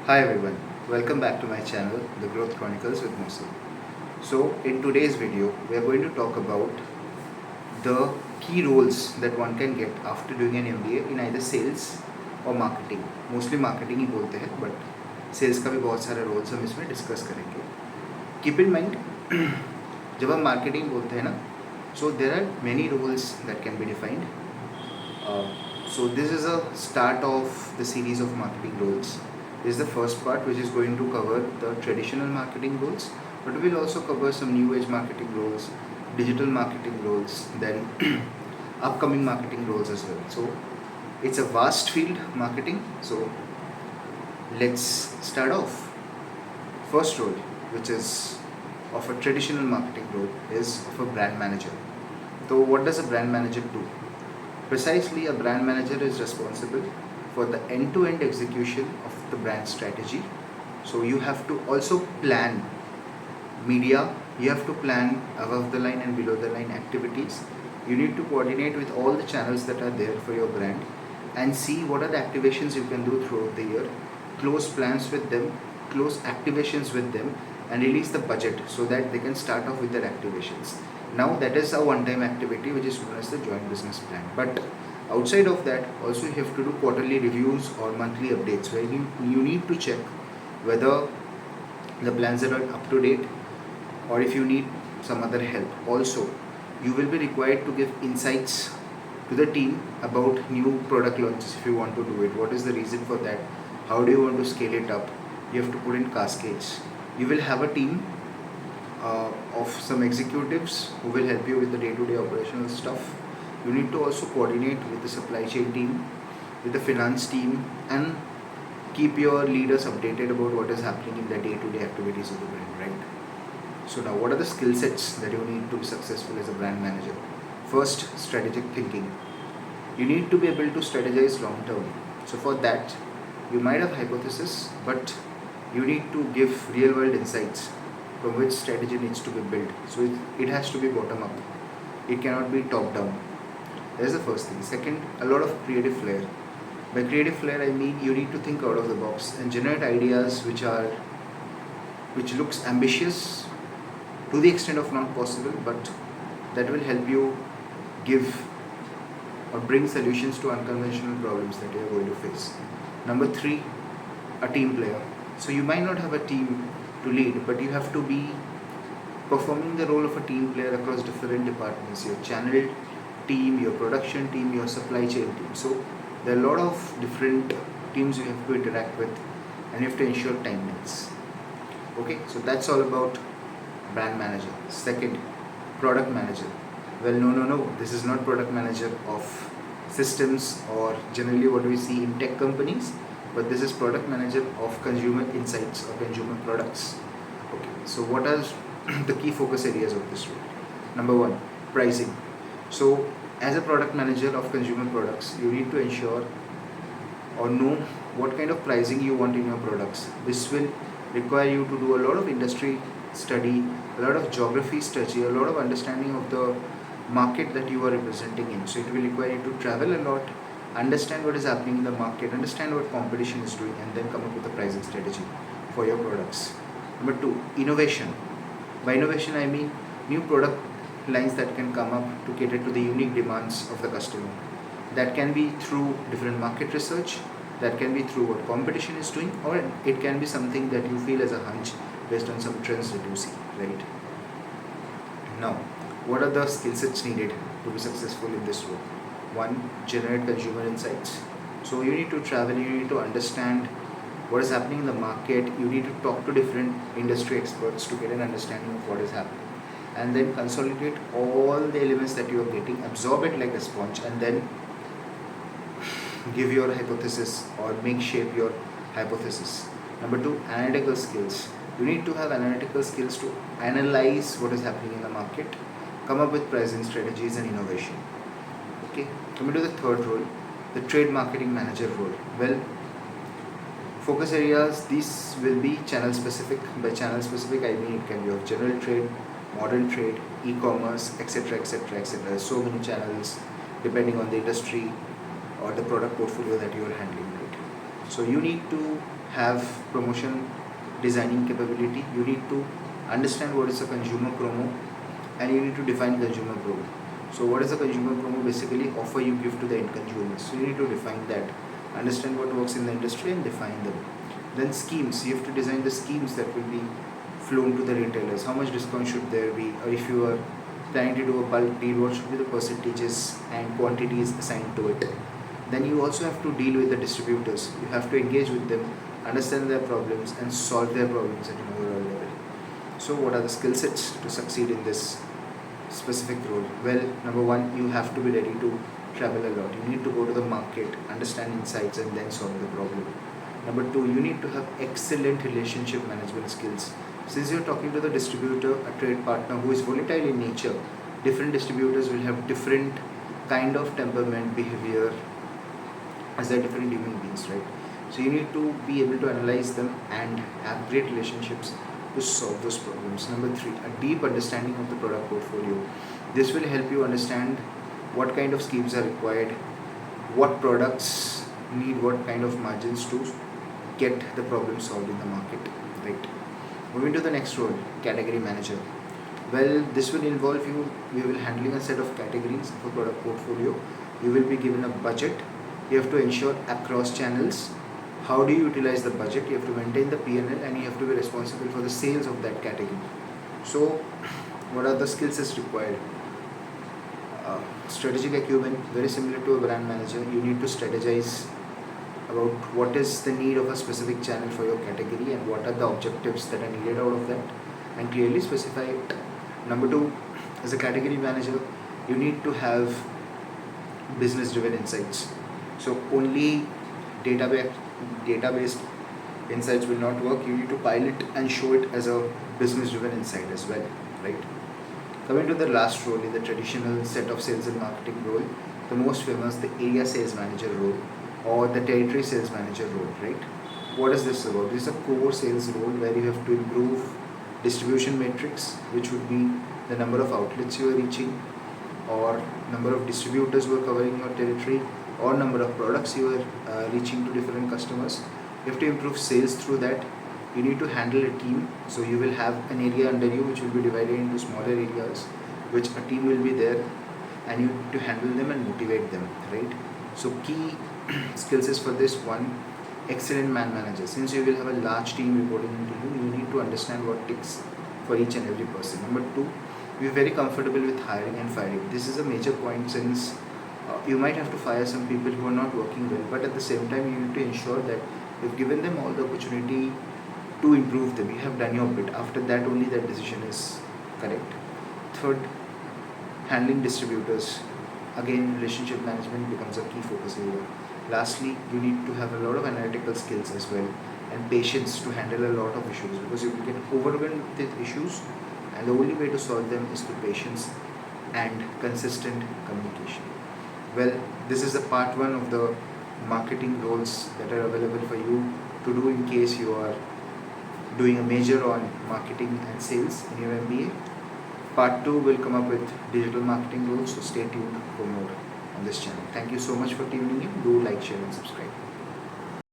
Hi everyone, welcome back to my channel, The Growth Chronicles with Mosul. So, in today's video, we are going to talk about the key roles that one can get after doing an MBA in either sales or marketing. Mostly marketing ही बोलते हैं, but sales का भी बहुत सारे roles हम इसमें discuss करेंगे. Keep in mind, जब हम marketing बोलते हैं ना, so there are many roles that can be defined. So this is a start of the series of marketing roles. This is the first part, which is going to cover the traditional marketing roles, but we will also cover some new age marketing roles, digital marketing roles, then upcoming marketing roles as well. So it's a vast field, marketing. So let's start off. First role, which is of a traditional marketing role, is of a brand manager. So what does a brand manager do? Precisely, a brand manager is responsible for the end-to-end execution of the brand strategy. So you have to also plan media, you have to plan above the line and below the line activities. You need to coordinate with all the channels that are there for your brand and see what are the activations you can do throughout the year, close plans with them, close activations with them, and release the budget so that they can start off with their activations. Now that is a one-time activity which is known as the joint business plan. But outside of that, also you have to do quarterly reviews or monthly updates where you need to check whether the plans are up to date or if you need some other help. Also, you will be required to give insights to the team about new product launches if you want to do it. What is the reason for that? How do you want to scale it up? You have to put in cascades. You will have a team of some executives who will help you with the day-to-day operational stuff. You need to also coordinate with the supply chain team, with the finance team, and keep your leaders updated about what is happening in the day-to-day activities of the brand, right? So now, what are the skill sets that you need to be successful as a brand manager? First, strategic thinking. You need to be able to strategize long term. So for that, you might have hypothesis, but you need to give real world insights from which strategy needs to be built. So it has to be bottom up. It cannot be top down. That's the first thing. Second, a lot of creative flair. By creative flair, I mean you need to think out of the box and generate ideas which looks ambitious to the extent of not possible, but that will help you give or bring solutions to unconventional problems that you are going to face. Number 3, a team player. So you might not have a team to lead, but you have to be performing the role of a team player across different departments, your channel team, your production team, your supply chain team. So there are a lot of different teams you have to interact with and you have to ensure timelines. Okay, so that's all about brand manager. Second, product manager. Well, no, this is not product manager of systems or generally what we see in tech companies, but this is product manager of consumer insights or consumer products. Okay, so what are the key focus areas of this role? Number 1, pricing. So as a product manager of consumer products, you need to ensure or know what kind of pricing you want in your products. This will require you to do a lot of industry study, a lot of geography study, a lot of understanding of the market that you are representing in. So it will require you to travel a lot, understand what is happening in the market, understand what competition is doing, and then come up with a pricing strategy for your products. Number 2, innovation. By innovation, I mean new product lines that can come up to cater to the unique demands of the customer. That can be through different market research, that can be through what competition is doing, or it can be something that you feel as a hunch based on some trends that you see, right? Now, what are the skill sets needed to be successful in this role? 1, generate consumer insights. So you need to travel, you need to understand what is happening in the market, you need to talk to different industry experts to get an understanding of what is happening, and then consolidate all the elements that you are getting, absorb it like a sponge, and then give your hypothesis or make shape your hypothesis. Number 2, analytical skills. You need to have analytical skills to analyze what is happening in the market, come up with pricing strategies and innovation. Okay, coming to the third role, the trade marketing manager role. Well, focus areas, these will be channel specific. By channel specific, I mean it can be of general trade, modern trade, e-commerce, etc, etc, etc. So many channels depending on the industry or the product portfolio that you are handling, right? So you need to have promotion designing capability. You need to understand what is a consumer promo, and you need to define consumer promo. So what is a consumer promo? Basically offer you give to the end consumers. So you need to define that, understand what works in the industry and define them. Then schemes, you have to design the schemes that will be flown to the retailers. How much discount should there be, or if you are planning to do a bulk deal, what should be the percentages and quantities assigned to it. Then you also have to deal with the distributors. You have to engage with them, understand their problems and solve their problems at an overall level. So what are the skill sets to succeed in this specific role? Well, number one, you have to be ready to travel a lot. You need to go to the market, understand insights and then solve the problem. Number two, you need to have excellent relationship management skills. Since you're talking to the distributor, a trade partner who is volatile in nature, different distributors will have different kind of temperament, behavior, as they're different human beings, right? So you need to be able to analyze them and have great relationships to solve those problems. Number three, a deep understanding of the product portfolio. This will help you understand what kind of schemes are required, what products need what kind of margins to get the problem solved in the market, right? Moving to the next role, category manager. Well, this will involve you will handling a set of categories of a product portfolio. You will be given a budget. You have to ensure across channels. How do you utilize the budget? You have to maintain the P&L and you have to be responsible for the sales of that category. So what are the skills is required? Strategic acumen, very similar to a brand manager. You need to strategize about what is the need of a specific channel for your category and what are the objectives that are needed out of that and clearly specify it. Number two, as a category manager, you need to have business driven insights. So only database insights will not work. You need to pilot and show it as a business driven insight as well, right? Coming to the last role in the traditional set of sales and marketing role, the most famous, the area sales manager role or the territory sales manager role, right? What is this about? This is a core sales role where you have to improve distribution metrics, which would be the number of outlets you are reaching or number of distributors who are covering your territory or number of products you are reaching to different customers. You have to improve sales through that. You need to handle a team, so you will have an area under you which will be divided into smaller areas, which a team will be there and you need to handle them and motivate them, right? So key skills is for this one, excellent man manager. Since you will have a large team reporting into you, you need to understand what ticks for each and every person. Number two, be very comfortable with hiring and firing. This is a major point since you might have to fire some people who are not working well, but at the same time you need to ensure that you've given them all the opportunity to improve them. You have done your bit. After that only that decision is correct. Third, handling distributors. Again, relationship management becomes a key focus area. Lastly, you need to have a lot of analytical skills as well and patience to handle a lot of issues because you will get overwhelmed with issues and the only way to solve them is through patience and consistent communication. Well, this is the part one of the marketing roles that are available for you to do in case you are doing a major on marketing and sales in your MBA. Part 2 will come up with digital marketing roles, so stay tuned for more on this channel. Thank you so much for tuning in. Do like, share and subscribe.